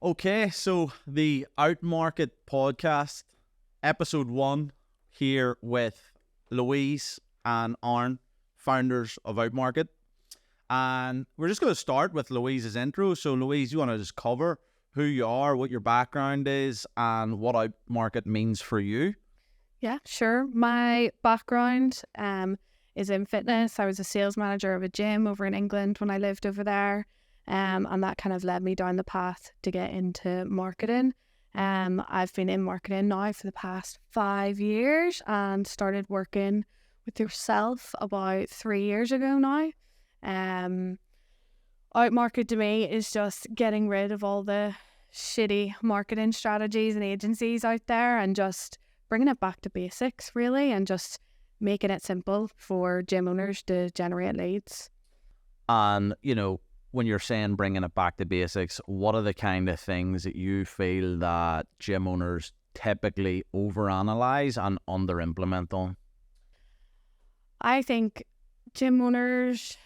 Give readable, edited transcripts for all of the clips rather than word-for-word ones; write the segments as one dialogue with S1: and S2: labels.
S1: Okay, so the Outmarket podcast, Ep.1, here with Louise and Aaron, founders of Outmarket. And we're just going to start with Louise's intro. So Louise, you want to just cover who you are, what your background is, and what Outmarket means for you?
S2: Yeah, sure. My background is in fitness. I was a sales manager of a gym over in England when I lived over there. And that kind of led me down the path to get into marketing. I've been in marketing now for the past 5 years and started working with yourself about 3 years ago now. Outmarket to me is just getting rid of all the shitty marketing strategies and agencies out there and just bringing it back to basics, really, and just making it simple for gym owners to generate leads.
S1: And, when you're saying bringing it back to basics, what are the kind of things that you feel that gym owners typically overanalyze and under-implement on?
S2: I think gym owners,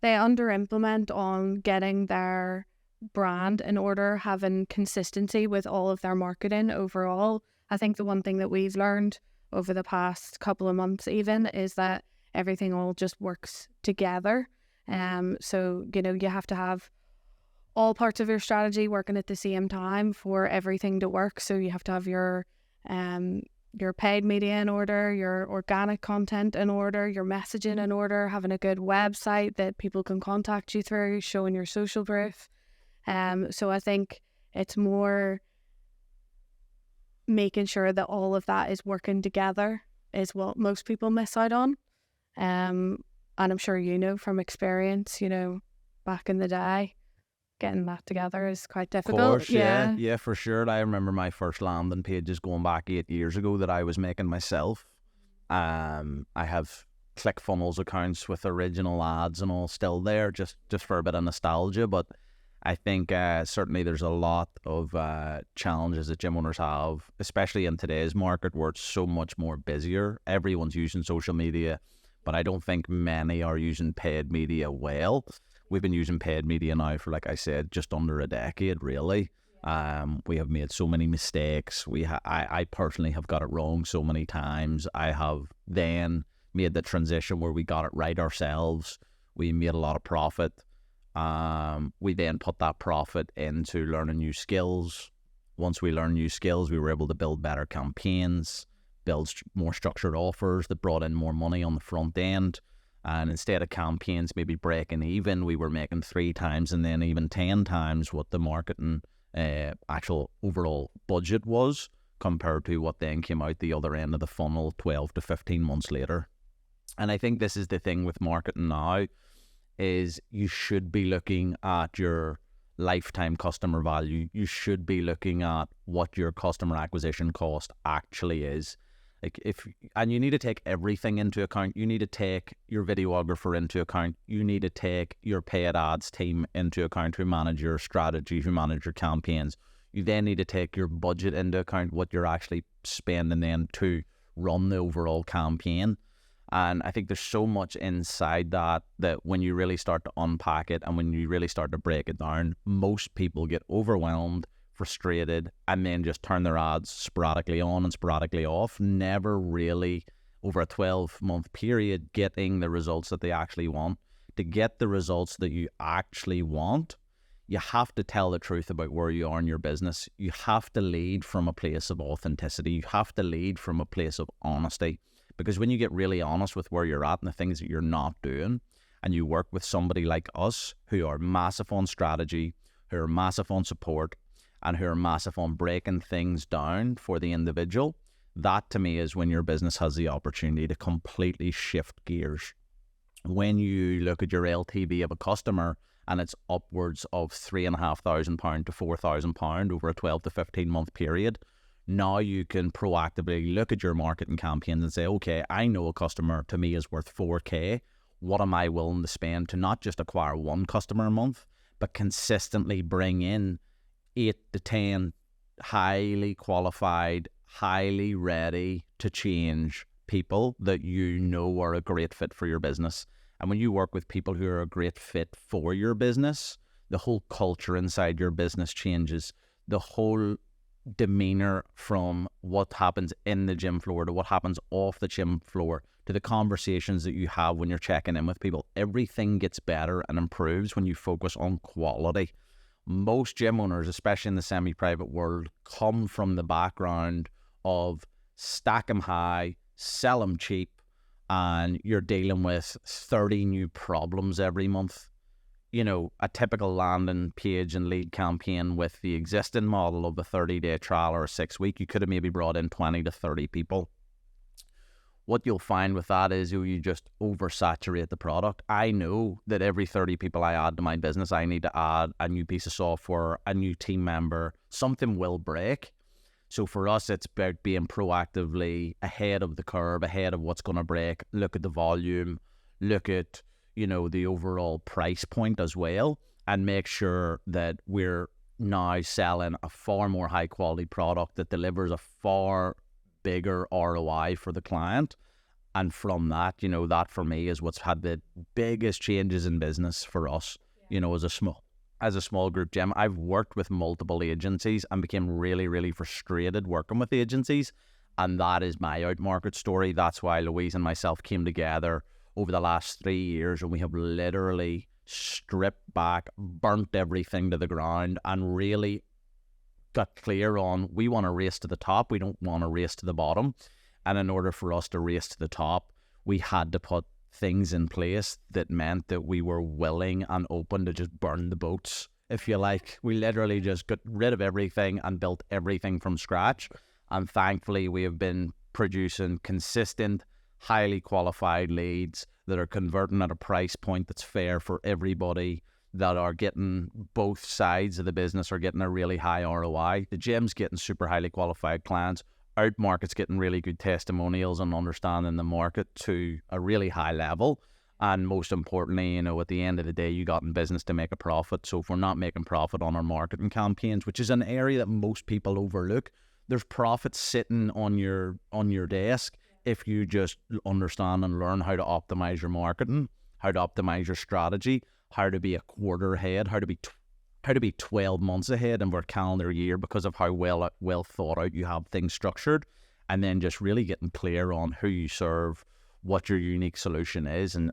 S2: they under-implement on getting their brand in order, having consistency with all of their marketing overall. I think the one thing that we've learned over the past couple of months even is that everything all just works together. So, you have to have all parts of your strategy working at the same time for everything to work. So you have to have your paid media in order, your organic content in order, your messaging in order, having a good website that people can contact you through, showing your social proof. So I think it's more making sure that all of that is working together is what most people miss out on. And I'm sure from experience, back in the day, getting that together is quite difficult.
S1: Of course, yeah, for sure. I remember my first landing pages going back 8 years ago that I was making myself. I have ClickFunnels accounts with original ads and all still there, just for a bit of nostalgia. But I think certainly there's a lot of challenges that gym owners have, especially in today's market where it's so much more busier. Everyone's using social media, but I don't think many are using paid media well. We've been using paid media now for, like I said, just under a decade, really. We have made so many mistakes. I personally have got it wrong so many times. I have then made the transition where we got it right ourselves. We made a lot of profit. We then put that profit into learning new skills. Once we learned new skills, we were able to build better campaigns, build more structured offers that brought in more money on the front end. And instead of campaigns maybe breaking even, we were making 3 times and then even 10 times what the marketing actual overall budget was compared to what then came out the other end of the funnel 12 to 15 months later. And I think this is the thing with marketing now, is you should be looking at your lifetime customer value. You should be looking at what your customer acquisition cost actually is. And you need to take everything into account. You need to take your videographer into account. You need to take your paid ads team into account who manage your strategy, who manage your campaigns. You then need to take your budget into account, what you're actually spending then to run the overall campaign. And I think there's so much inside that when you really start to unpack it and when you really start to break it down, most people get overwhelmed, frustrated, and then just turn their ads sporadically on and sporadically off, never really over a 12-month period getting the results that they actually want. To get the results that you actually want, you have to tell the truth about where you are in your business. You have to lead from a place of authenticity. You have to lead from a place of honesty. Because when you get really honest with where you're at and the things that you're not doing, and you work with somebody like us who are massive on strategy, who are massive on support, and who are massive on breaking things down for the individual, that to me is when your business has the opportunity to completely shift gears. When you look at your LTV of a customer and it's upwards of £3,500 to £4,000 over a 12 to 15 month period, now you can proactively look at your marketing campaigns and say, okay, I know a customer to me is worth 4K. What am I willing to spend to not just acquire one customer a month, but consistently bring in 8 to 10 highly qualified, highly ready to change people that you know are a great fit for your business. And when you work with people who are a great fit for your business, the whole culture inside your business changes. The whole demeanor from what happens in the gym floor to what happens off the gym floor to the conversations that you have when you're checking in with people, everything gets better and improves when you focus on quality. Most gym owners, especially in the semi-private world, come from the background of stack them high, sell them cheap, and you're dealing with 30 new problems every month. You know, a typical landing page and lead campaign with the existing model of a 30-day trial or a 6-week, you could have maybe brought in 20 to 30 people. What you'll find with that is you just oversaturate the product. I know that every 30 people I add to my business, I need to add a new piece of software, a new team member. Something will break. So for us, it's about being proactively ahead of the curve, ahead of what's going to break. Look at the volume, look at, you know, the overall price point as well, and make sure that we're now selling a far more high quality product that delivers a far bigger ROI for the client. And from that, you know, that for me is what's had the biggest changes in business for us. You know, as a small group gym, I've worked with multiple agencies and became really, really frustrated working with agencies. And that is my Outmarket story. That's why Louise and myself came together over the last 3 years, and we have literally stripped back, burnt everything to the ground, and really got clear on, we want to race to the top. We don't want to race to the bottom. And in order for us to race to the top, we had to put things in place that meant that we were willing and open to just burn the boats, if you like. We literally just got rid of everything and built everything from scratch. And thankfully, we have been producing consistent, highly qualified leads that are converting at a price point that's fair for everybody, that are getting, both sides of the business are getting a really high ROI. The gym's getting super highly qualified clients. Outmarket's getting really good testimonials and understanding the market to a really high level. And most importantly, you know, at the end of the day, you got in business to make a profit. So if we're not making profit on our marketing campaigns, which is an area that most people overlook, there's profit sitting on your desk if you just understand and learn how to optimize your marketing, how to optimize your strategy, how to be a quarter ahead, how to be 12 months ahead in our calendar year because of how well thought out you have things structured, and then just really getting clear on who you serve, what your unique solution is, and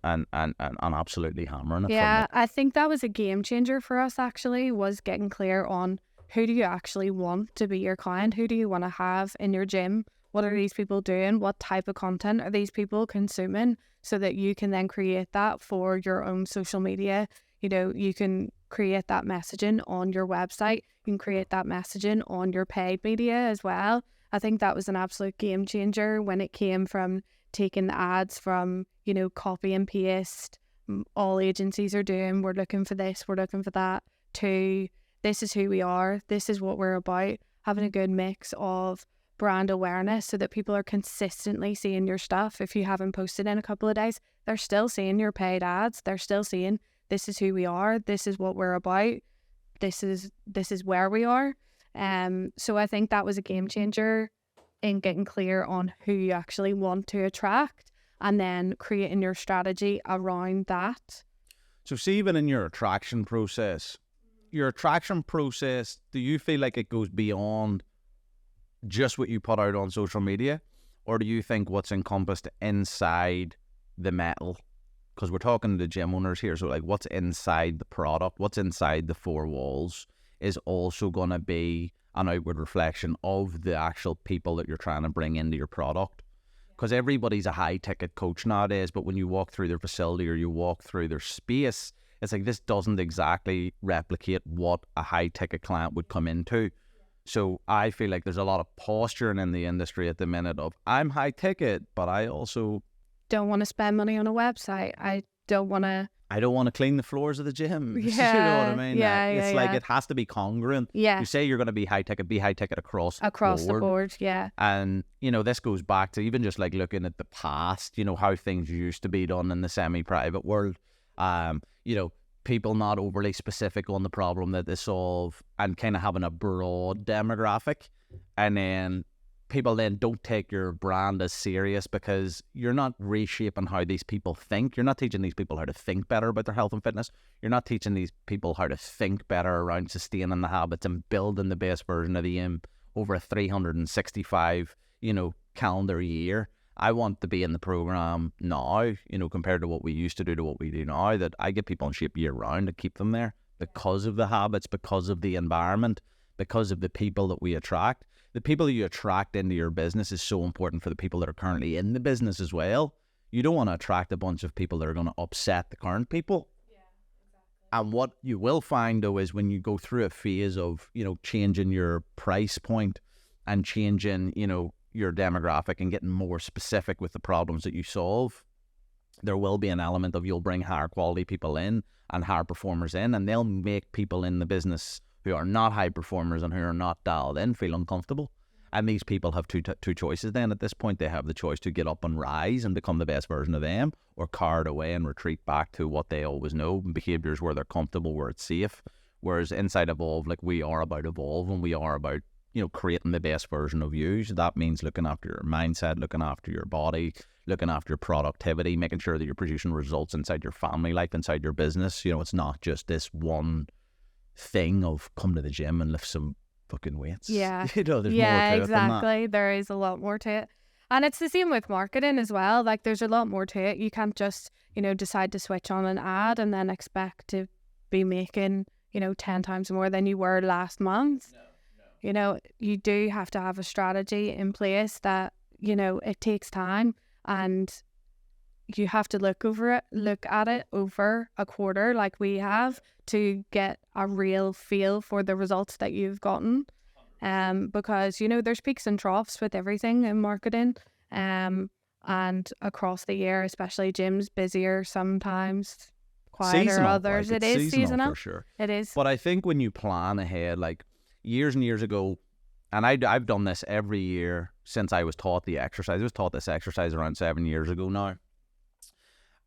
S1: absolutely hammering it.
S2: Yeah, I think that was a game changer for us, actually, was getting clear on who do you actually want to be your client? Who do you want to have in your gym? What are these people doing? What type of content are these people consuming? So that you can then create that for your own social media. You know, you can create that messaging on your website. You can create that messaging on your paid media as well. I think that was an absolute game changer when it came from taking the ads from, you know, copy and paste. All agencies are doing, we're looking for this, we're looking for that, to this is who we are, this is what we're about. Having a good mix of brand awareness so that people are consistently seeing your stuff. If you haven't posted in a couple of days, they're still seeing your paid ads. They're still seeing, this is who we are, this is what we're about, this is where we are. So I think that was a game changer in getting clear on who you actually want to attract and then creating your strategy around that.
S1: So see, even in your attraction process, do you feel like it goes beyond just what you put out on social media, or do you think what's encompassed inside the metal? Because we're talking to gym owners here, so like what's inside the product, what's inside the four walls is also going to be an outward reflection of the actual people that you're trying to bring into your product. Because everybody's a high ticket coach nowadays, but when you walk through their facility or you walk through their space, it's like this doesn't exactly replicate what a high ticket client would come into. So I feel like there's a lot of posturing in the industry at the minute of, I'm high ticket, but I also
S2: don't want to spend money on a website. I don't want to
S1: clean the floors of the gym.
S2: Yeah,
S1: you know what I mean?
S2: Yeah,
S1: like it has to be congruent.
S2: Yeah.
S1: You say you're going to be high ticket across
S2: the board. Yeah.
S1: And, you know, this goes back to even just like looking at the past, you know, how things used to be done in the semi-private world. You know, people not overly specific on the problem that they solve and kind of having a broad demographic, and then people then don't take your brand as serious because you're not reshaping how these people think. You're not teaching these people how to think better about their health and fitness. You're not teaching these people how to think better around sustaining the habits and building the best version of them over a 365, calendar year. I want to be in the program now, compared to what we used to do to what we do now, that I get people in shape year round to keep them there because of the habits, because of the environment, because of the people that we attract. The people you attract into your business is so important for the people that are currently in the business as well. You don't want to attract a bunch of people that are going to upset the current people.
S2: Yeah, exactly.
S1: And what you will find, though, is when you go through a phase of, changing your price point and changing, your demographic and getting more specific with the problems that you solve, there will be an element of you'll bring higher quality people in and higher performers in, and they'll make people in the business who are not high performers and who are not dialed in feel uncomfortable. And these people have two choices then at this point. They have the choice to get up and rise and become the best version of them, or card away and retreat back to what they always know, behaviours where they're comfortable, where it's safe. Whereas inside Evolve, we are about evolving, we are about creating the best version of you. So that means looking after your mindset, looking after your body, looking after your productivity, making sure that you're producing results inside your family life, inside your business. It's not just this one thing of come to the gym and lift some fucking weights.
S2: Yeah.
S1: There's more to
S2: exactly. There is a lot more to it. And it's the same with marketing as well. There's a lot more to it. You can't just, decide to switch on an ad and then expect to be making, 10 times more than you were last month. No. You do have to have a strategy in place that, it takes time, and you have to look at it over a quarter like we have to get a real feel for the results that you've gotten. Because, there's peaks and troughs with everything in marketing. And across the year, especially gyms, busier sometimes, quieter
S1: seasonal,
S2: others. It is seasonal
S1: for sure.
S2: It is.
S1: But I think when you plan ahead, years and years ago, and I've done this every year since I was taught the exercise. I was taught this exercise around 7 years ago now.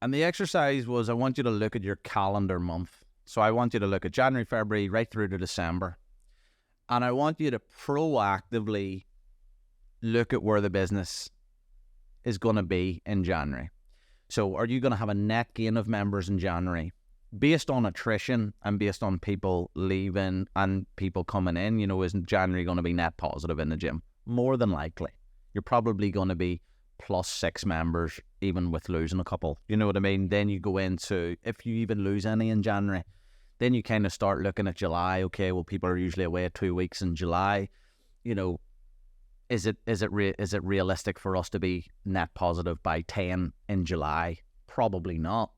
S1: And the exercise was, I want you to look at your calendar month. So I want you to look at January, February, right through to December. And I want you to proactively look at where the business is going to be in January. So are you going to have a net gain of members in January? Based on attrition and based on people leaving and people coming in, isn't January going to be net positive in the gym? More than likely. You're probably going to be +6 members, even with losing a couple. You know what I mean? Then you go into, if you even lose any in January, then you kind of start looking at July. Okay, well, people are usually away 2 weeks in July. Is it realistic for us to be net positive by 10 in July? Probably not.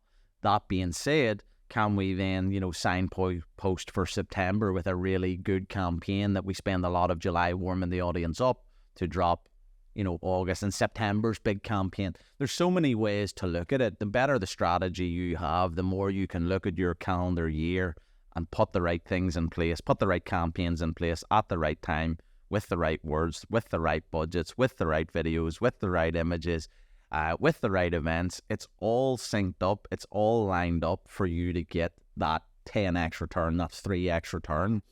S1: That being said, can we then, signpost for September with a really good campaign that we spend a lot of July warming the audience up to drop, August, and September's big campaign? There's so many ways to look at it. The better the strategy you have, the more you can look at your calendar year and put the right things in place, put the right campaigns in place at the right time, with the right words, with the right budgets, with the right videos, with the right images, with the right events. It's all synced up. It's all lined up for you to get that 10x return, that 3x return.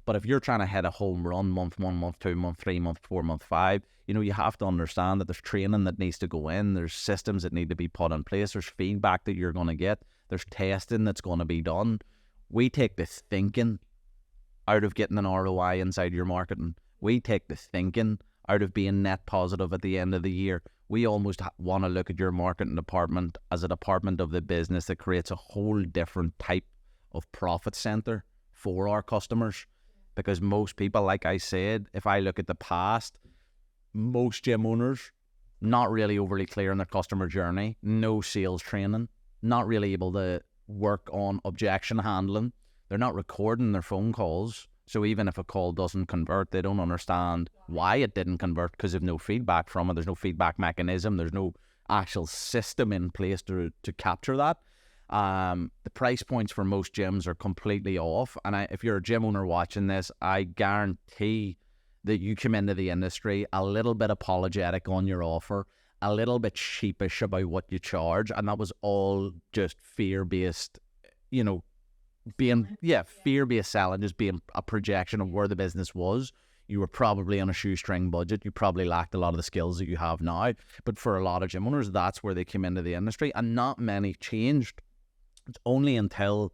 S1: But if you're trying to hit a home run month 1, month 2, month 3, month 4, month 5, you have to understand that there's training that needs to go in. There's systems that need to be put in place. There's feedback that you're going to get. There's testing that's going to be done. We take the thinking out of getting an ROI inside your marketing. We take the thinking out of being net positive at the end of the year. We almost want to look at your marketing department as a department of the business that creates a whole different type of profit center for our customers. Because most people, like I said, if I look at the past, most gym owners, not really overly clear on their customer journey, no sales training, not really able to work on objection handling. They're not recording their phone calls. So even if a call doesn't convert, they don't understand why it didn't convert because there's no feedback from it. There's no feedback mechanism. There's no actual system in place to capture that. The price points for most gyms are completely off. And if you're a gym owner watching this, I guarantee that you come into the industry a little bit apologetic on your offer, a little bit sheepish about what you charge. And that was all just fear-based, fear-based selling, just being a projection of where the business was. you were probably on a shoestring budget. You probably lacked a lot of the skills that you have now. But for a lot of gym owners, that's where they came into the industry, and not many changed. It's only until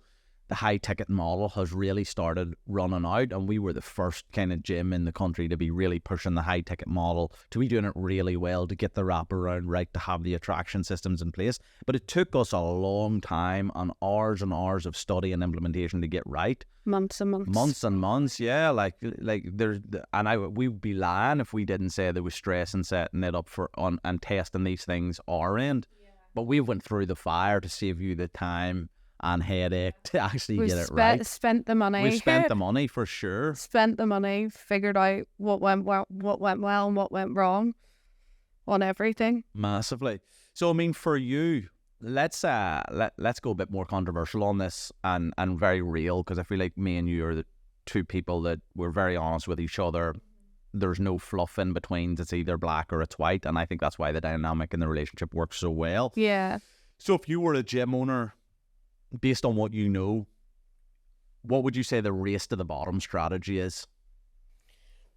S1: the high ticket model has really started running out, and we were the first kind of gym in the country to be really pushing the high ticket model, to be doing it really well, to get the wraparound right, to have the attraction systems in place. But it took us a long time and hours of study and implementation to get right.
S2: Months and months.
S1: Yeah. Like there's, and we'd be lying if we didn't say there was stress in setting it up and testing these things our end. Yeah. But we went through the fire to save you the time and headache to actually get it right.
S2: Spent the money.
S1: We spent the money for sure.
S2: Spent the money, figured out what went well and what went wrong on everything.
S1: Massively. So I mean, for you, let's go a bit more controversial on this and very real, because I feel like me and you are the two people that we're very honest with each other. There's no fluff in between. It's either black or it's white, and I think that's why the dynamic in the relationship works so well.
S2: Yeah.
S1: So if you were a gym owner, based on what you know, what would you say the race to the bottom strategy is?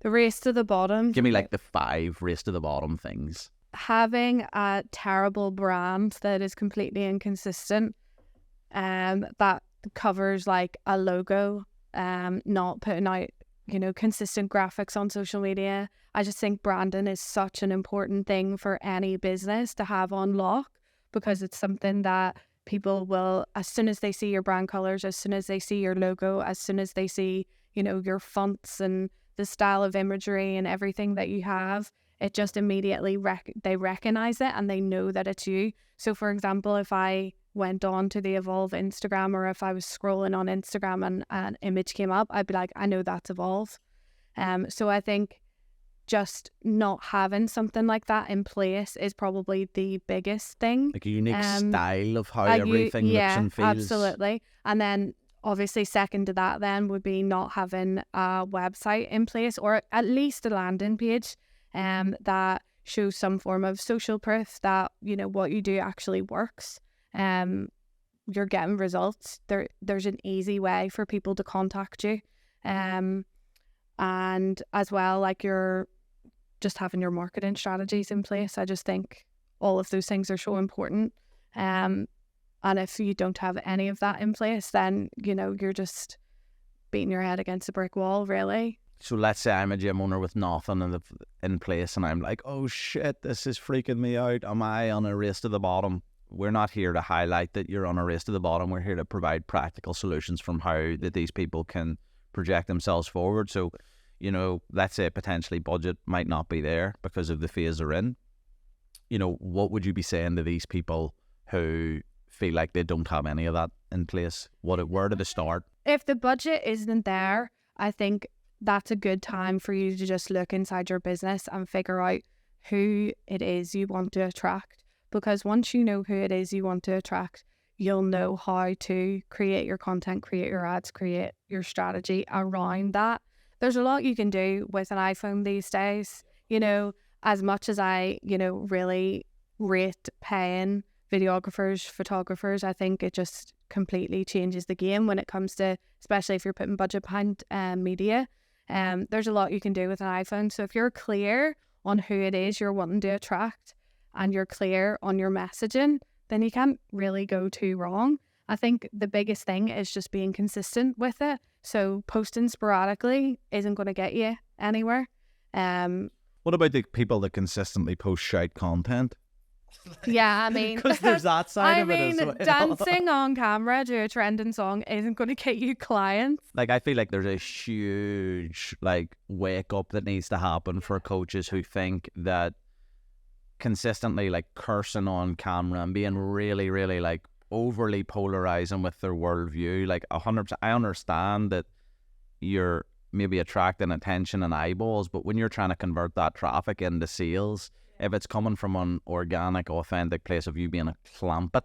S2: The race to the bottom?
S1: Give me like the 5 race to the bottom things.
S2: Having a terrible brand that is completely inconsistent, that covers like a logo, not putting out, consistent graphics on social media. I just think branding is such an important thing for any business to have on lock, because it's something that people will, as soon as they see your brand colors, as soon as they see your logo, as soon as they see, your fonts and the style of imagery and everything that you have, it just immediately they recognize it and they know that it's you. So for example, if I went on to the Evolve Instagram, or if I was scrolling on Instagram and an image came up, I'd be like, I know that's Evolve. So I think just not having something like that in place is probably the biggest thing.
S1: Like a unique style of how everything looks and feels.
S2: Absolutely. And then obviously second to that then would be not having a website in place, or at least a landing page that shows some form of social proof that, what you do actually works. You're getting results. There's an easy way for people to contact you. And as well, like you're just having your marketing strategies in place. I just think all of those things are so important. And if you don't have any of that in place, then, you're just beating your head against a brick wall, really.
S1: So let's say I'm a gym owner with nothing in place, and I'm like, oh shit, this is freaking me out. Am I on a race to the bottom? We're not here to highlight that you're on a race to the bottom. We're here to provide practical solutions from how that these people can project themselves forward. So, let's say potentially budget might not be there because of the phase they're in. What would you be saying to these people who feel like they don't have any of that in place? Where do they start?
S2: If the budget isn't there, I think that's a good time for you to just look inside your business and figure out who it is you want to attract. Because once you know who it is you want to attract, you'll know how to create your content, create your ads, create your strategy around that. There's a lot you can do with an iPhone these days. As much as I, really rate paying videographers, photographers, I think it just completely changes the game when it comes to, especially if you're putting budget behind media. There's a lot you can do with an iPhone. So if you're clear on who it is you're wanting to attract and you're clear on your messaging, then you can't really go too wrong. I think the biggest thing is just being consistent with it. So posting sporadically isn't going to get you anywhere.
S1: What about the people that consistently post shite content?
S2: Yeah, I mean,
S1: because there's that side of it as well.
S2: Dancing on camera to a trending song isn't going to get you clients.
S1: Like, I feel like there's a huge wake up that needs to happen for coaches who think that consistently cursing on camera and being really, really overly polarizing with their worldview, 100%. I understand that you're maybe attracting attention and eyeballs, but when you're trying to convert that traffic into sales, if it's coming from an organic, authentic place of you being a clampet,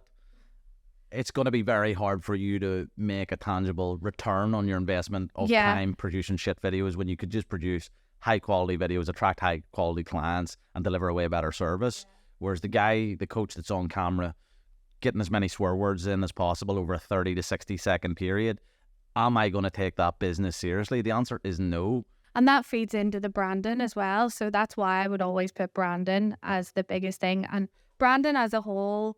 S1: it's going to be very hard for you to make a tangible return on your investment of time producing shit videos, when you could just produce high quality videos, attract high quality clients and deliver a way better service. Whereas the coach that's on camera, getting as many swear words in as possible over a 30 to 60 second period, am I going to take that business seriously? The answer is no.
S2: And that feeds into the branding as well. So that's why I would always put branding as the biggest thing. And branding as a whole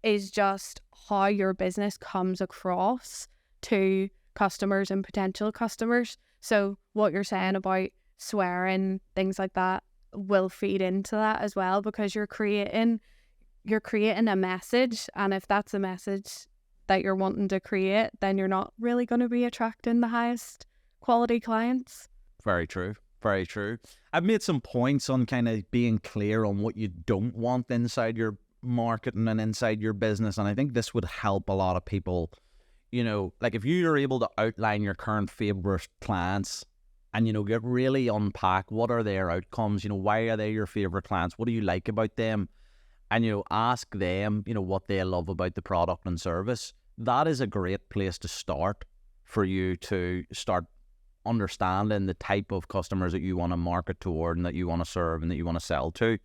S2: is just how your business comes across to customers and potential customers. So what you're saying about swearing, things like that, will feed into that as well, because you're creating a message, and if that's a message that you're wanting to create, then you're not really going to be attracting the highest quality clients.
S1: Very true. Very true. I've made some points on kind of being clear on what you don't want inside your marketing and inside your business, and I think this would help a lot of people. Like if you are able to outline your current favorite clients and get really unpack what are their outcomes, why are they your favorite clients, what do you like about them, and ask them what they love about the product and service. That is a great place to start for you to start understanding the type of customers that you want to market toward and that you want to serve and that you want to sell to.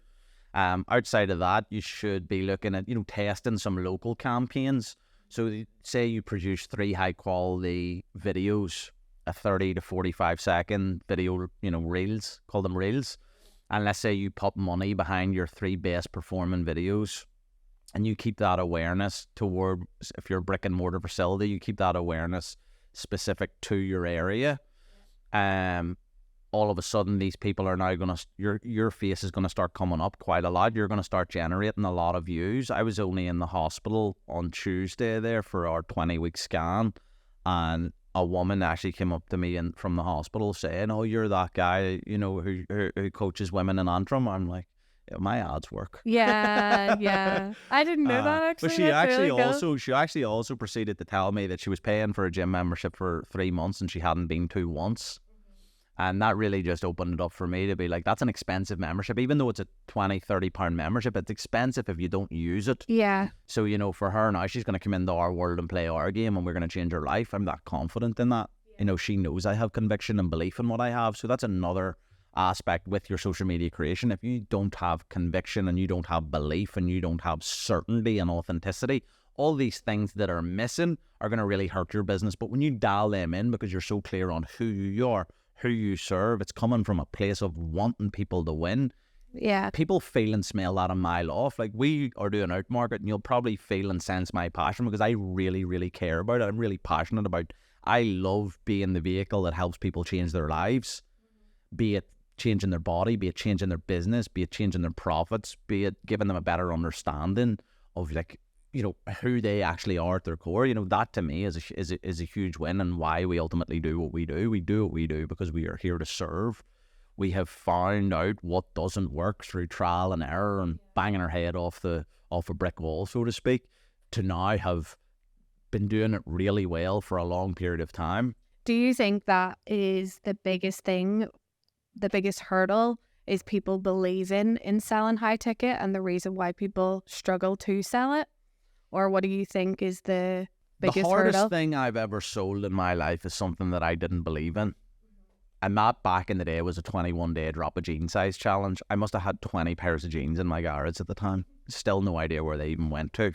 S1: Outside of that, you should be looking at testing some local campaigns. So say you produce 3 high quality videos, a 30 to 45 second video, reels, call them reels. And let's say you put money behind your 3 best performing videos, and you keep that awareness toward, if you're a brick and mortar facility, you keep that awareness specific to your area. All of a sudden these people are now going to, your face is going to start coming up quite a lot. You're going to start generating a lot of views. I was only in the hospital on Tuesday there for our 20-week scan, and a woman actually came up to me from the hospital saying, "Oh, you're that guy, who coaches women in Antrim." I'm like, yeah, my ads work.
S2: Yeah. I didn't know that actually.
S1: But she actually also proceeded to tell me that she was paying for a gym membership for 3 months and she hadn't been to once. And that really just opened it up for me to be like, that's an expensive membership. Even though it's a £20-30 membership, it's expensive if you don't use it.
S2: Yeah.
S1: So, for her now, she's going to come into our world and play our game and we're going to change her life. I'm that confident in that. Yeah. She knows I have conviction and belief in what I have. So that's another aspect with your social media creation. If you don't have conviction and you don't have belief and you don't have certainty and authenticity, all these things that are missing are going to really hurt your business. But when you dial them in, because you're so clear on who you are, who you serve, it's coming from a place of wanting people to win.
S2: Yeah.
S1: People feel and smell that a mile off. Like we are doing Outmarket, and you'll probably feel and sense my passion because I really, really care about it. I'm really passionate about, I love being the vehicle that helps people change their lives, be it changing their body, be it changing their business, be it changing their profits, be it giving them a better understanding of who they actually are at their core. That to me is a huge win, and why we ultimately do what we do. We do what we do because we are here to serve. We have found out what doesn't work through trial and error and banging our head off a brick wall, so to speak, to now have been doing it really well for a long period of time.
S2: Do you think that is the biggest thing, the biggest hurdle, is people believing in selling high ticket and the reason why people struggle to sell it? Or what do you think is the biggest hurdle?
S1: The hardest thing I've ever sold in my life is something that I didn't believe in. And that back in the day was a 21-day drop a jean size challenge. I must have had 20 pairs of jeans in my garage at the time. Still no idea where they even went to.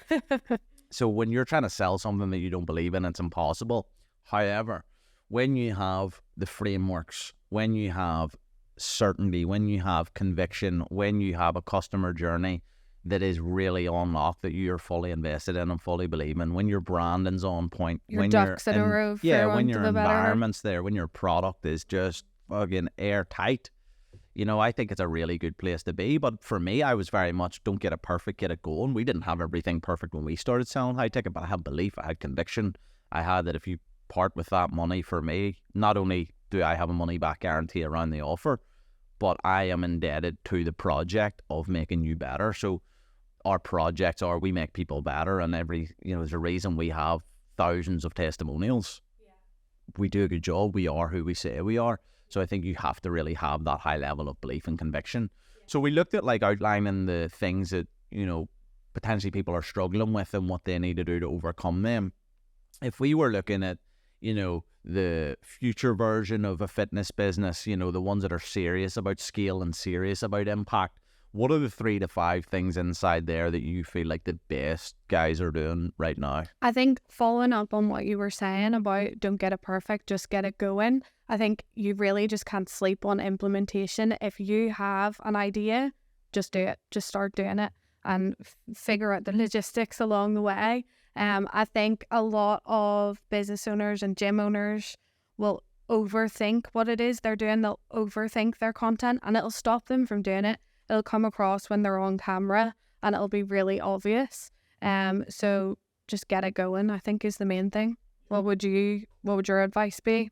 S1: So when you're trying to sell something that you don't believe in, it's impossible. However, when you have the frameworks, when you have certainty, when you have conviction, when you have a customer journey that is really unlocked, that you're fully invested in and fully believe in, when your branding's on point,
S2: your ducks in a row,
S1: when your environment's there, when your product is just fucking airtight, I think it's a really good place to be. But for me, I was very much, don't get it perfect, get it going. We didn't have everything perfect when we started selling high ticket, but I had belief, I had conviction. I had that if you part with that money, for me, not only do I have a money back guarantee around the offer, but I am indebted to the project of making you better. So our projects are, we make people better, and there's a reason we have thousands of testimonials. Yeah. We do a good job. We are who we say we are. So I think you have to really have that high level of belief and conviction. Yeah. So we looked at outlining the things that, potentially people are struggling with and what they need to do to overcome them. If we were looking at, the future version of a fitness business, the ones that are serious about scale and serious about impact, What are the 3 to 5 things inside there that you feel like the best guys are doing right now?
S2: I think following up on what you were saying about don't get it perfect, just get it going. I think you really just can't sleep on implementation. If you have an idea, just do it. Just start doing it and figure out the logistics along the way. I think a lot of business owners and gym owners will overthink what it is they're doing. They'll overthink their content and it'll stop them from doing it. It'll come across when they're on camera and it'll be really obvious. So just get it going, I think, is the main thing. What would your advice be?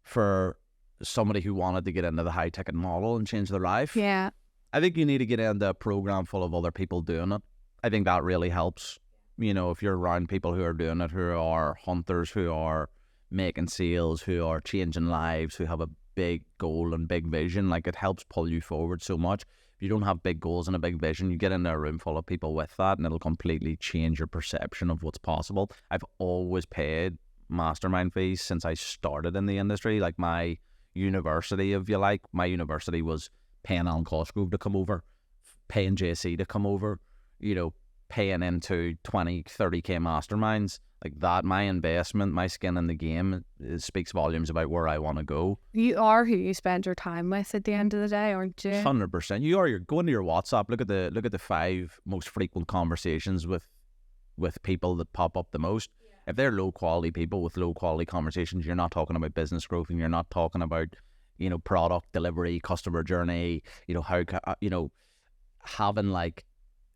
S1: For somebody who wanted to get into the high ticket model and change their life?
S2: Yeah.
S1: I think you need to get into a program full of other people doing it. I think that really helps. You know, if you're around people who are doing it, who are hunters, who are making sales, who are changing lives, who have a big goal and big vision, like it helps pull you forward so much. If you don't have big goals and a big vision, you get into a room full of people with that and it'll completely change your perception of what's possible. I've always paid mastermind fees since I started in the industry. Like my university, if you like, my university was paying Alan Cosgrove to come over, paying JC to come over, you know, paying into 20, 30k masterminds. Like that, my investment, my skin in the game, it speaks volumes about where I want to go.
S2: You are who you spend your time with at the end of the day, aren't you?
S1: 100%. You are. You're going to your WhatsApp. Look at the 5 most frequent conversations with people that pop up the most. Yeah. If they're low quality people with low quality conversations, you're not talking about business growth, and you're not talking about, you know, product delivery, customer journey. You know, how you know, having like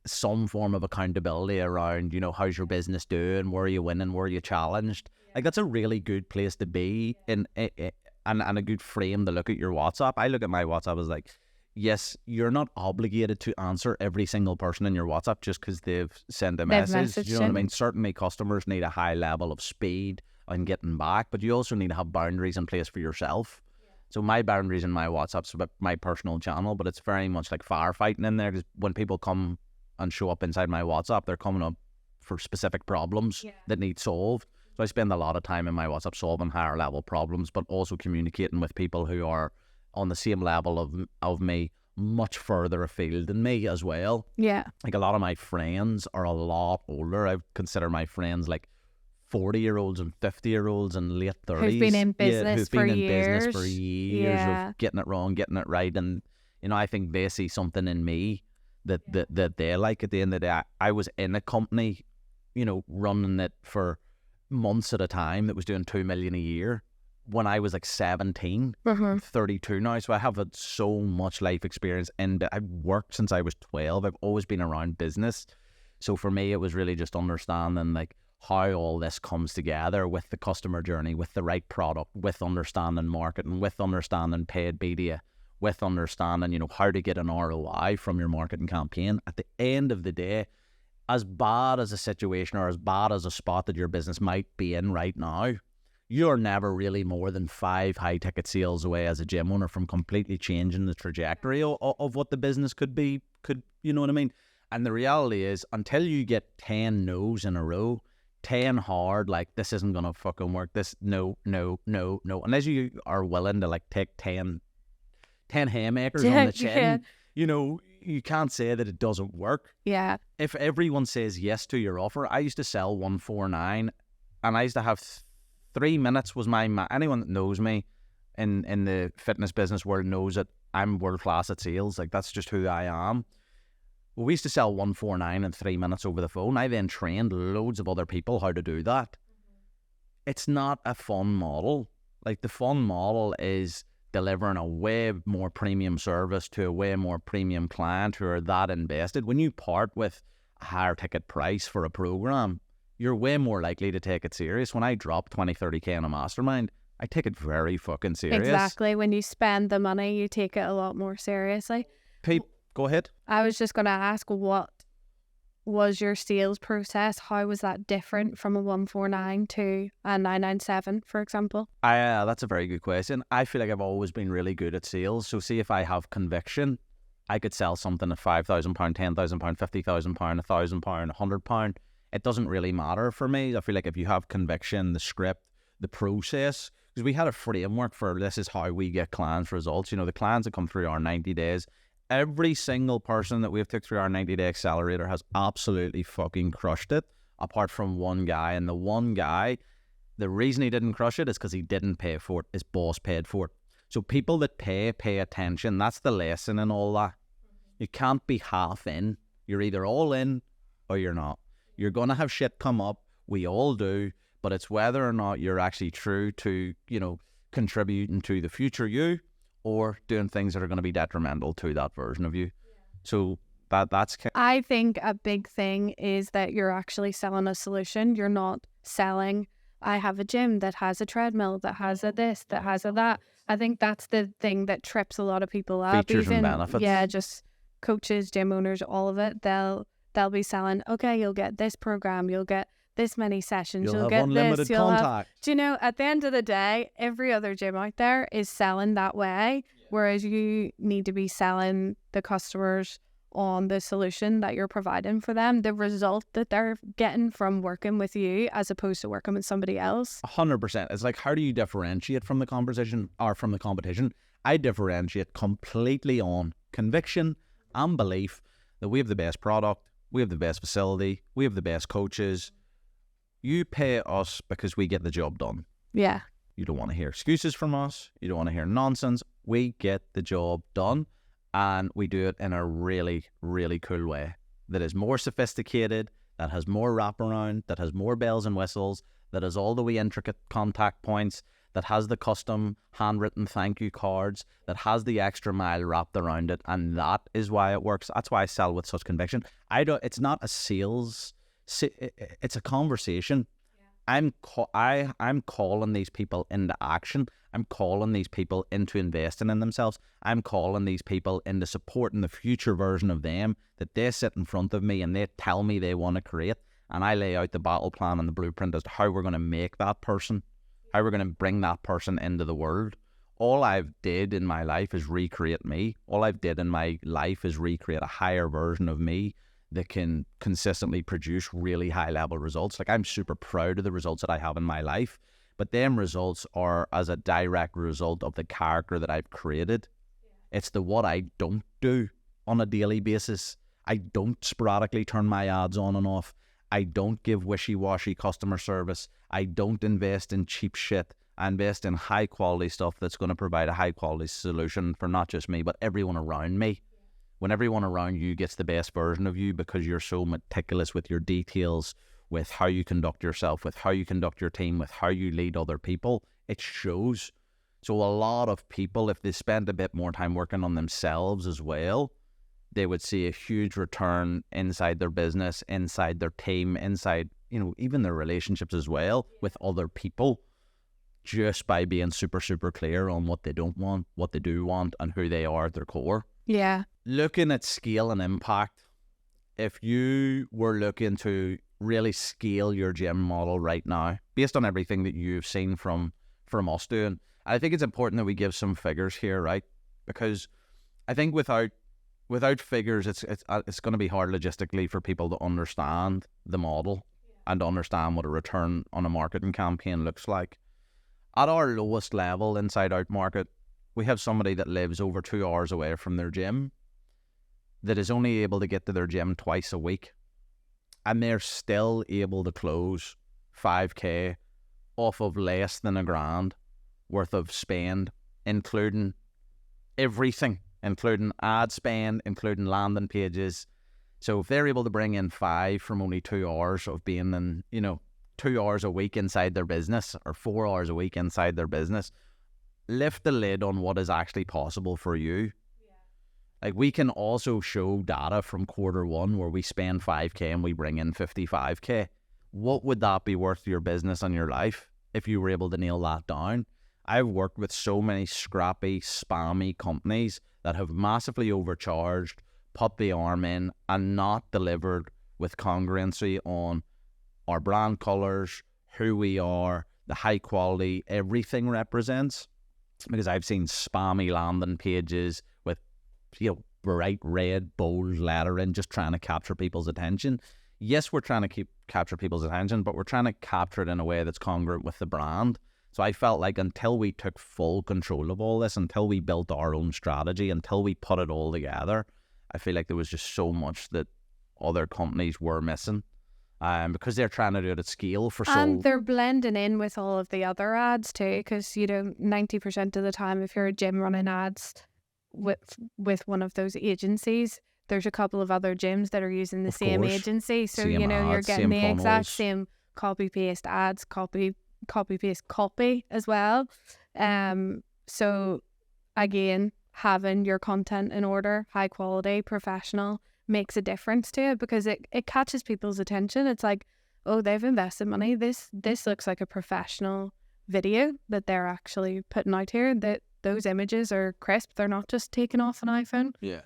S1: some form of accountability around, you know, how's your business doing, where are you winning, where are you challenged. Like that's a really good place to be in, and a good frame to look at your WhatsApp. I look at my WhatsApp as like, yes, you're not obligated to answer every single person in your WhatsApp just because they've sent a message. You know what I mean? Certainly customers need a high level of speed on getting back, but you also need to have boundaries in place for yourself. So my boundaries in my WhatsApp's about my personal channel, but it's very much like firefighting in there, because when people come and show up inside my WhatsApp, they're coming up for specific problems that need solved. So I spend a lot of time in my WhatsApp solving higher level problems, but also communicating with people who are on the same level of me, much further afield than me as well. Yeah. Like a lot of my friends are a lot older. I consider my friends like 40-year-olds and 50-year-olds and late 30s. Who've been in business for years. Of getting it wrong, getting it right. And, you know, I think they see something in me that they like. At the end of the day, I was in a company, you know, running it for months at a time that was doing 2 million a year when I was like 17. I'm 32 now, so I have had so much life experience, and I've worked since I was 12. I've always been around business. So for me, it was really just understanding like how all this comes together with the customer journey, with the right product, with understanding marketing, with understanding paid media, with understanding, you know, how to get an ROI from your marketing campaign. At the end of the day, as bad as a situation or as bad as a spot that your business might be in right now, you're never really more than 5 high ticket sales away as a gym owner from completely changing the trajectory of what the business could be, you know what I mean? And the reality is, until you get 10 no's in a row, 10 hard, like this isn't going to fucking work, this, no, unless you are willing to like take 10 haymakers on the chin, you know, you can't say that it doesn't work. Yeah. If everyone says yes to your offer, I used to sell 149 and I used to have 3 minutes was my, anyone that knows me in the fitness business world knows that I'm world class at sales. Like that's just who I am. Well, we used to sell 149 in 3 minutes over the phone. I then trained loads of other people how to do that. It's not a fun model. Like the fun model is delivering a way more premium service to a way more premium client who are that invested. When you part with a higher ticket price for a program, you're way more likely to take it serious. When I drop 20, 30k on a mastermind, I take it very fucking serious.
S2: Exactly. When you spend the money, you take it a lot more seriously.
S1: Go ahead.
S2: I was just going to ask, what was your sales process? How was that different from a 149 to a 997, for example?
S1: That's a very good question. I feel like I've always been really good at sales. So see, if I have conviction, I could sell something at £5,000, £10,000, £50,000, £1,000, £100. It doesn't really matter for me. I feel like if you have conviction, the script, the process, because we had a framework for this is how we get clients results. You know, the clients that come through our 90 days, Every single person that we've took through our 90-day accelerator has absolutely fucking crushed it, apart from one guy. And the one guy, the reason he didn't crush it is because he didn't pay for it. His boss paid for it. So people that pay attention. That's the lesson in all that. You can't be half in. You're either all in or you're not. You're going to have shit come up. We all do. But it's whether or not you're actually true to, contributing to the future you, or doing things that are going to be detrimental to that version of you. So that's...
S2: I think a big thing is that you're actually selling a solution. You're not selling, I have a gym that has a treadmill, that has a this, that has a that. I think that's the thing that trips a lot of people up.
S1: Features and benefits.
S2: Yeah, just coaches, gym owners, all of it. They'll be selling, okay, you'll get this program, you'll get this many sessions,
S1: You'll have
S2: get
S1: unlimited
S2: this,
S1: contact.
S2: Do you know, at the end of the day, every other gym out there is selling that way, whereas you need to be selling the customers on the solution that you're providing for them, the result that they're getting from working with you as opposed to working with somebody else.
S1: 100%. It's like, how do you differentiate from the conversation or from the competition? I differentiate completely on conviction and belief that we have the best product, we have the best facility, we have the best coaches. You pay us because we get the job done.
S2: Yeah.
S1: You don't want to hear excuses from us. You don't want to hear nonsense. We get the job done, and we do it in a really, really cool way that is more sophisticated, that has more wraparound, that has more bells and whistles, that has all the wee intricate contact points, that has the custom handwritten thank you cards, that has the extra mile wrapped around it, and that is why it works. That's why I sell with such conviction. It's not a sales... it's a conversation. Yeah. I'm calling these people into action. I'm calling these people into investing in themselves. I'm calling these people into supporting the future version of them that they sit in front of me and they tell me they want to create, and I lay out the battle plan and the blueprint as to how we're going to make that person, how we're going to bring that person into the world. All I've did in my life is recreate me. All I've did in my life is recreate a higher version of me that can consistently produce really high level results. Like, I'm super proud of the results that I have in my life, but them results are as a direct result of the character that I've created. Yeah. It's the what I don't do on a daily basis. I don't sporadically turn my ads on and off. I don't give wishy-washy customer service. I don't invest in cheap shit. I invest in high quality stuff that's going to provide a high quality solution for not just me, but everyone around me. When everyone around you gets the best version of you because you're so meticulous with your details, with how you conduct yourself, with how you conduct your team, with how you lead other people, it shows. So a lot of people, if they spend a bit more time working on themselves as well, they would see a huge return inside their business, inside their team, inside, even their relationships as well with other people, just by being super, super clear on what they don't want, what they do want, and who they are at their core.
S2: Yeah.
S1: Looking at scale and impact, if you were looking to really scale your gym model right now, based on everything that you've seen from us doing, I think it's important that we give some figures here, right? Because I think without figures, it's going to be hard logistically for people to understand the model and understand what a return on a marketing campaign looks like. At our lowest level inside Outmarket, we have somebody that lives over 2 hours away from their gym that is only able to get to their gym twice a week, and they're still able to close 5K off of less than $1,000 worth of spend, including everything, including ad spend, including landing pages. So if they're able to bring in 5 from only 2 hours of being in, 2 hours a week inside their business, or 4 hours a week inside their business, lift the lid on what is actually possible for you. Like, we can also show data from Q1 where we spend 5K and we bring in 55K. What would that be worth to your business and your life if you were able to nail that down? I've worked with so many scrappy, spammy companies that have massively overcharged, put the arm in, and not delivered with congruency on our brand colors, who we are, the high quality everything represents. Because I've seen spammy landing pages with, bright red, bold lettering, just trying to capture people's attention. Yes, we're trying to capture people's attention, but we're trying to capture it in a way that's congruent with the brand. So I felt like until we took full control of all this, until we built our own strategy, until we put it all together, I feel like there was just so much that other companies were missing. Because they're trying to do it at scale for so...
S2: And they're blending in with all of the other ads too, because, you know, 90% of the time, if you're a gym running ads with one of those agencies, there's a couple of other gyms that are using the same agency. So,
S1: same
S2: you know, you're
S1: ads,
S2: getting the
S1: funnels.
S2: exact same copy-paste ads, copy-paste copy as well. So, again, having your content in order, high quality, professional, makes a difference to it, because it catches people's attention. It's like, oh, they've invested money. This looks like a professional video that they're actually putting out here. That those images are crisp. They're not just taken off an iPhone.
S1: Yeah.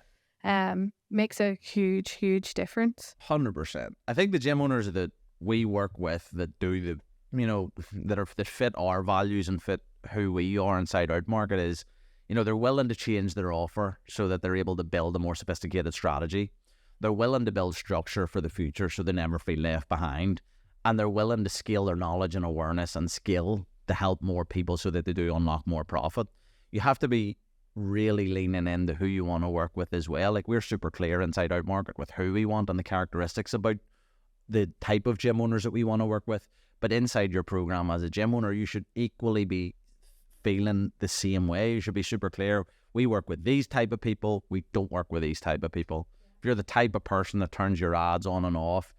S2: Makes a huge difference.
S1: 100%. I think the gym owners that we work with that do the, you know, that fit our values and fit who we are inside Outmarket is, you know, they're willing to change their offer so that they're able to build a more sophisticated strategy. They're willing to build structure for the future so they never feel left behind. And they're willing to scale their knowledge and awareness and skill to help more people so that they do unlock more profit. You have to be really leaning into who you want to work with as well. Like, we're super clear inside Outmarket with who we want and the characteristics about the type of gym owners that we want to work with. But inside your program as a gym owner, you should equally be feeling the same way. You should be super clear. We work with these type of people. We don't work with these type of people. If you're the type of person that turns your ads on and off,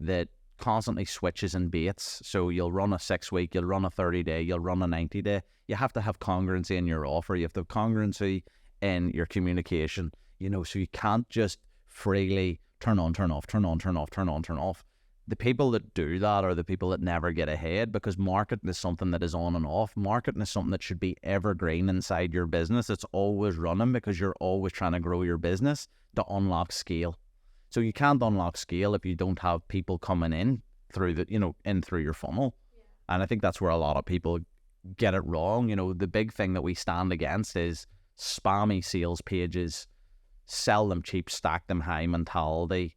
S1: that constantly switches and baits, so you'll run a 6-week, you'll run a 30-day, you'll run a 90-day, you have to have congruency in your offer. You have to have congruency in your communication, you know, so you can't just freely turn on, turn off, turn on, turn off, turn on, turn off. The people that do that are the people that never get ahead, because marketing is something that is on and off. Marketing is something that should be evergreen inside your business. It's always running, because you're always trying to grow your business to unlock scale. So you can't unlock scale if you don't have people coming in through the, you know, in through your funnel. Yeah. And I think that's where a lot of people get it wrong. You know, the big thing that we stand against is spammy sales pages, sell them cheap, stack them high mentality.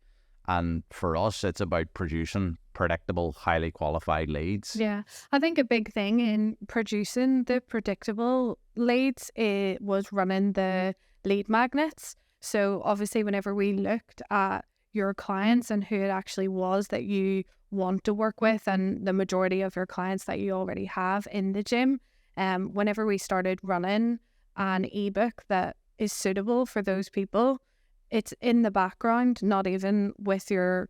S1: And for us, it's about producing predictable, highly qualified leads.
S2: Yeah, I think a big thing in producing the predictable leads, it was running the lead magnets. So obviously, whenever we looked at your clients and who it actually was that you want to work with, and the majority of your clients that you already have in the gym, whenever we started running an ebook that is suitable for those people, it's in the background, not even with your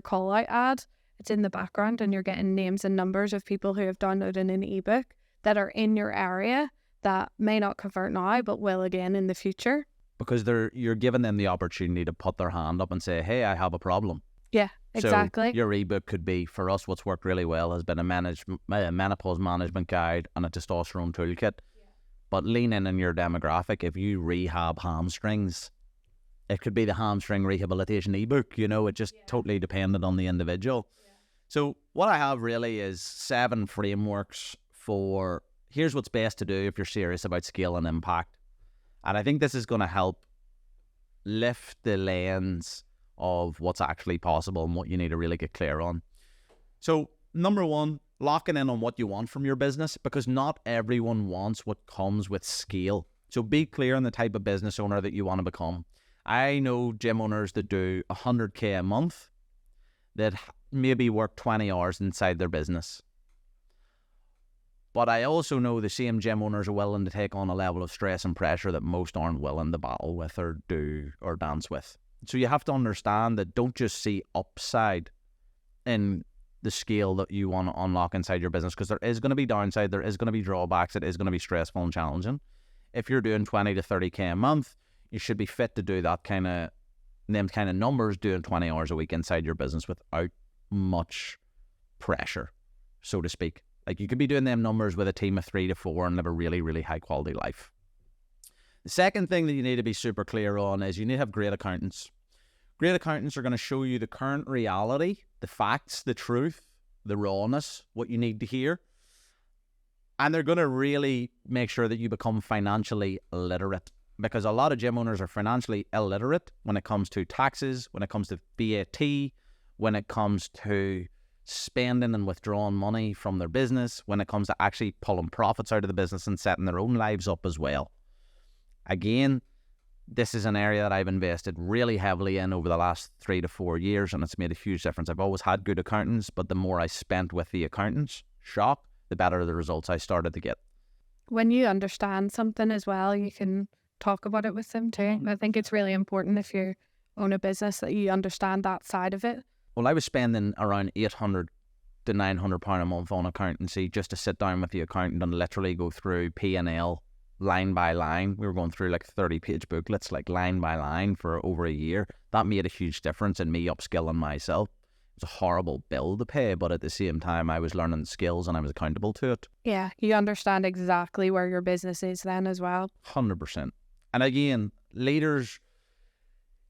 S2: call out ad. It's in the background, and you're getting names and numbers of people who have downloaded an ebook that are in your area that may not convert now, but will again in the future.
S1: Because you're giving them the opportunity to put their hand up and say, hey, I have a problem.
S2: Yeah, exactly.
S1: So your ebook could be, for us, what's worked really well has been a menopause management guide and a testosterone toolkit. Yeah. But lean in your demographic. If you rehab hamstrings, it could be the hamstring rehabilitation ebook. You know, it just totally depended on the individual. Yeah. So what I have really is 7 frameworks for here's what's best to do if you're serious about scale and impact. And I think this is going to help lift the lens of what's actually possible and what you need to really get clear on. So, number 1, locking in on what you want from your business, because not everyone wants what comes with scale. So be clear on the type of business owner that you want to become. I know gym owners that do 100K a month that maybe work 20 hours inside their business. But I also know the same gym owners are willing to take on a level of stress and pressure that most aren't willing to battle with or do or dance with. So you have to understand that don't just see upside in the scale that you want to unlock inside your business, because there is going to be downside, there is going to be drawbacks, it is going to be stressful and challenging. If you're doing 20 to 30K a month, you should be fit to do that kind of numbers doing 20 hours a week inside your business without much pressure, so to speak. Like, you could be doing them numbers with a team of 3 to 4 and live a really, really high quality life. The second thing that you need to be super clear on is you need to have great accountants. Great accountants are going to show you the current reality, the facts, the truth, the rawness, what you need to hear. And they're going to really make sure that you become financially literate, because a lot of gym owners are financially illiterate when it comes to taxes, when it comes to VAT, when it comes to spending and withdrawing money from their business, when it comes to actually pulling profits out of the business and setting their own lives up as well. Again, this is an area that I've invested really heavily in over the last 3 to 4 years, and it's made a huge difference. I've always had good accountants, but the more I spent with the accountants, the better the results I started to get.
S2: When you understand something as well, you can talk about it with them too. I think it's really important if you own a business that you understand that side of it.
S1: Well, I was spending around £800 to £900 a month on accountancy just to sit down with the accountant and literally go through P&L line by line. We were going through like 30-page booklets, like line by line for over a year. That made a huge difference in me upskilling myself. It was a horrible bill to pay, but at the same time, I was learning skills and I was accountable to it.
S2: Yeah, you understand exactly where your business is then as well.
S1: 100%. And again,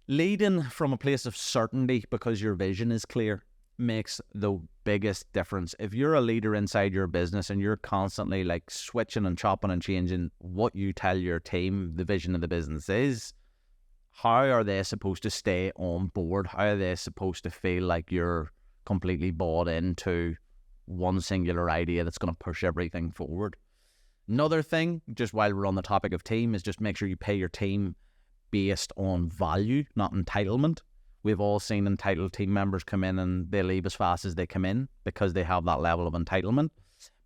S1: leading from a place of certainty because your vision is clear makes the biggest difference. If you're a leader inside your business and you're constantly like switching and chopping and changing what you tell your team the vision of the business is, how are they supposed to stay on board? How are they supposed to feel like you're completely bought into one singular idea that's going to push everything forward? Another thing, just while we're on the topic of team, is just make sure you pay your team based on value, not entitlement. We've all seen entitled team members come in and they leave as fast as they come in because they have that level of entitlement.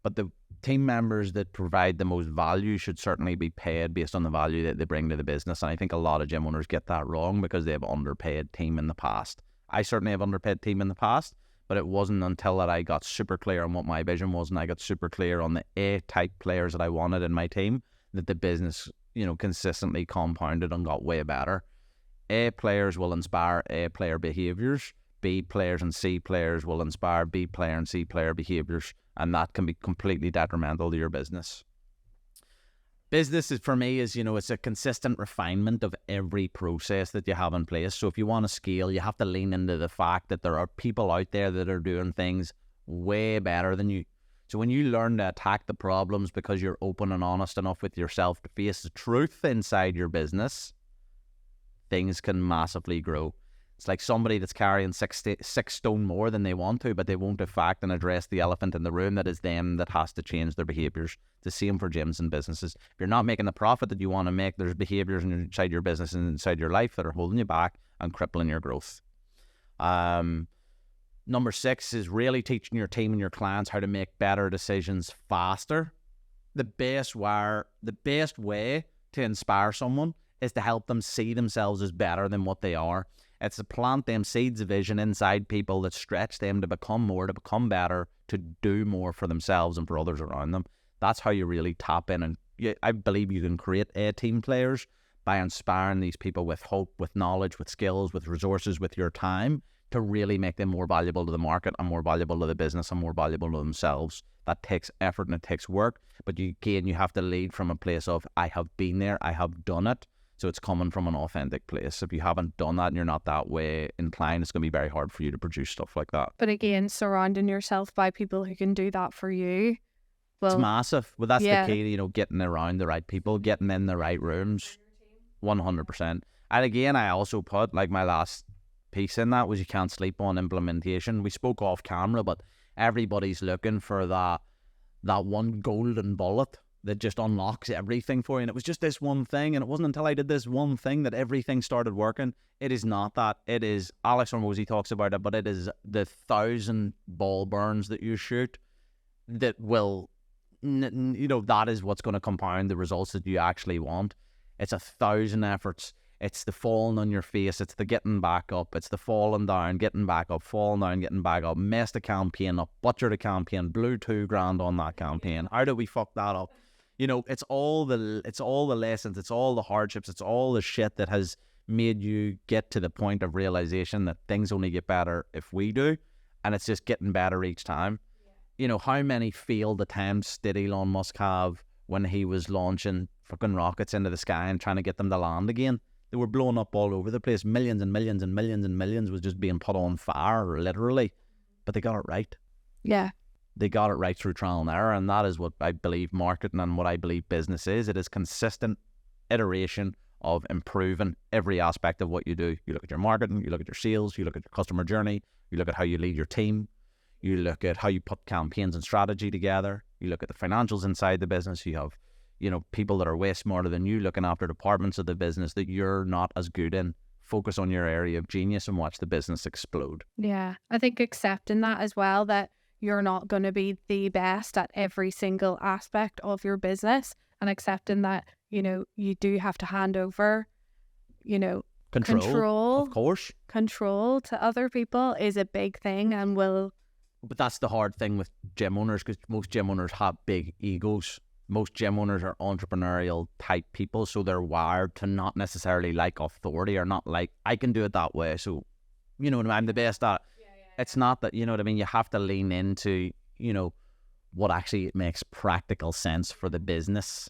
S1: But the team members that provide the most value should certainly be paid based on the value that they bring to the business. And I think a lot of gym owners get that wrong because they have underpaid team in the past. I certainly have underpaid team in the past, but it wasn't until that I got super clear on what my vision was and I got super clear on the A-type players that I wanted in my team that the business, consistently compounded and got way better. A players will inspire A player behaviours. B players and C players will inspire B player and C player behaviours, and that can be completely detrimental to your business. Business is, for me, it's a consistent refinement of every process that you have in place. So if you want to scale, you have to lean into the fact that there are people out there that are doing things way better than you. So when you learn to attack the problems because you're open and honest enough with yourself to face the truth inside your business, things can massively grow. It's like somebody that's carrying 6 stone more than they want to, but they won't in fact and address the elephant in the room that is them that has to change their behaviours. The same for gyms and businesses. If you're not making the profit that you want to make, there's behaviours inside your business and inside your life that are holding you back and crippling your growth. Number 6 is really teaching your team and your clients how to make better decisions faster. The best way to inspire someone is to help them see themselves as better than what they are. It's to plant them seeds of vision inside people that stretch them to become more, to become better, to do more for themselves and for others around them. That's how you really tap in. And I believe you can create A-team players by inspiring these people with hope, with knowledge, with skills, with resources, with your time, to really make them more valuable to the market and more valuable to the business and more valuable to themselves. That takes effort and it takes work. But you have to lead from a place of, I have been there, I have done it. So it's coming from an authentic place. If you haven't done that and you're not that way inclined, it's going to be very hard for you to produce stuff like that.
S2: But again, surrounding yourself by people who can do that for you. Well,
S1: it's massive. Well, that's the key, getting around the right people, getting in the right rooms. 100%. And again, I also put, like, my last piece in that was you can't sleep on implementation. We spoke off camera, but everybody's looking for that one golden bullet that just unlocks everything for you. And it was just this one thing. And it wasn't until I did this one thing that everything started working. It is not that. It is, Alex Hormozy talks about it, but it is the 1,000 ball burns that you shoot that will, that is what's going to compound the results that you actually want. It's 1,000 efforts. It's the falling on your face. It's the getting back up. It's the falling down, getting back up, falling down, getting back up. Mess the campaign up, butcher the campaign, blew $2,000 on that campaign. How did we fuck that up? It's all the lessons, it's all the hardships, it's all the shit that has made you get to the point of realization that things only get better if we do, and it's just getting better each time. Yeah. How many failed attempts did Elon Musk have when he was launching fucking rockets into the sky and trying to get them to land again? They were blowing up all over the place. Millions and millions and millions and millions was just being put on fire, literally. But they got it right.
S2: Yeah.
S1: They got it right through trial and error, and that is what I believe marketing and what I believe business is. It is consistent iteration of improving every aspect of what you do. You look at your marketing, you look at your sales, you look at your customer journey, you look at how you lead your team, You look at how you put campaigns and strategy together. You look at the financials inside the business. You have, people that are way smarter than you looking after departments of the business that you're not as good in. Focus on your area of genius and watch the business explode.
S2: Yeah, I think accepting that as well, that you're not going to be the best at every single aspect of your business, and accepting that, you do have to hand over, control,
S1: of course.
S2: Control to other people is a big thing, and
S1: But that's the hard thing with gym owners, because most gym owners have big egos. Most gym owners are entrepreneurial type people, so they're wired to not necessarily like authority, or not like, I can do it that way, so, I'm the best at it. It's not that, you have to lean into, what actually makes practical sense for the business.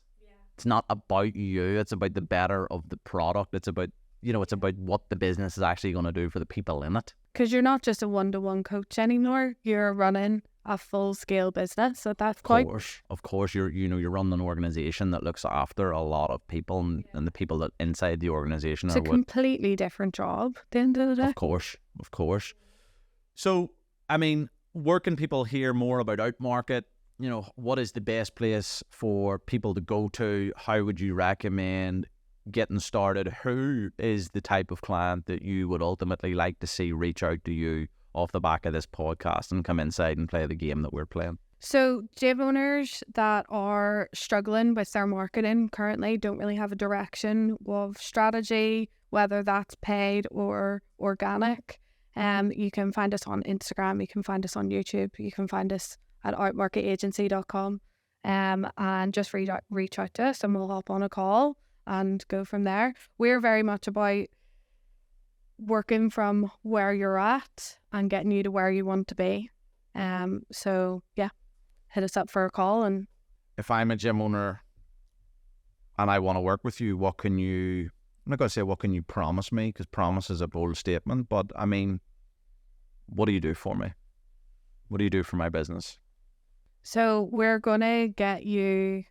S1: It's not about you, it's about the better of the product. It's about, it's about what the business is actually going to do for the people in it.
S2: Because you're not just a one-to-one coach anymore. You're running a full-scale business, so that's quite...
S1: Of course, you're running an organisation that looks after a lot of people, and the people that inside the organisation
S2: are... It's a completely different job at the end of the day.
S1: Of course. So, where can people hear more about Outmarket? What is the best place for people to go to? How would you recommend getting started? Who is the type of client that you would ultimately like to see reach out to you off the back of this podcast and come inside and play the game that we're playing?
S2: So gym owners that are struggling with their marketing currently, don't really have a direction of strategy, whether that's paid or organic. You can find us on Instagram, you can find us on YouTube, you can find us at outmarketagency.com, and just reach out to us and we'll hop on a call and go from there. We're very much about working from where you're at and getting you to where you want to be. So yeah, hit us up for a call. And
S1: if I'm a gym owner and I want to work with you, I'm not going to say what can you promise me, because promise is a bold statement, but what do you do for me? What do you do for my business?
S2: So we're going to get you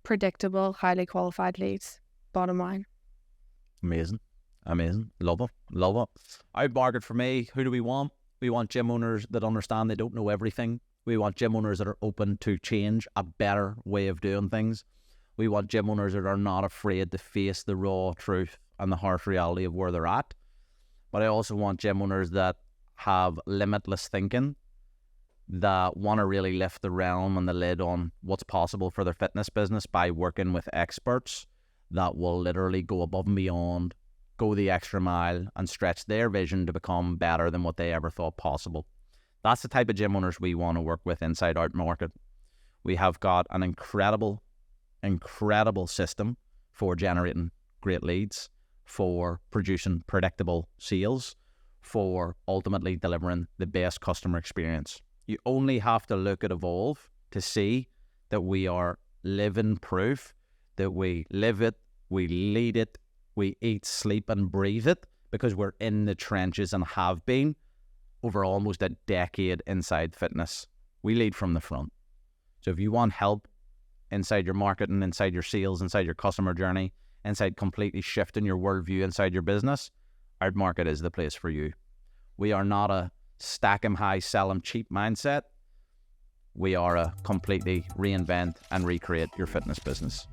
S2: predictable, highly qualified leads, bottom line.
S1: Amazing. Love it. Outmarket for me, who do we want? We want gym owners that understand they don't know everything. We want gym owners that are open to change, a better way of doing things. We want gym owners that are not afraid to face the raw truth and the harsh reality of where they're at. But I also want gym owners that have limitless thinking, that want to really lift the realm and the lid on what's possible for their fitness business by working with experts that will literally go above and beyond, go the extra mile, and stretch their vision to become better than what they ever thought possible. That's the type of gym owners we want to work with inside Outmarket. We have got an incredible system for generating great leads, for producing predictable sales, for ultimately delivering the best customer experience. You only have to look at Evolve to see that we are living proof that we live it, we lead it, we eat, sleep and breathe it, because we're in the trenches and have been over almost a decade inside fitness. We lead from the front. So if you want help inside your marketing, inside your sales, inside your customer journey, inside completely shifting your worldview inside your business, Outmarket is the place for you. We are not a stack 'em high, sell 'em cheap mindset. We are a completely reinvent and recreate your fitness business.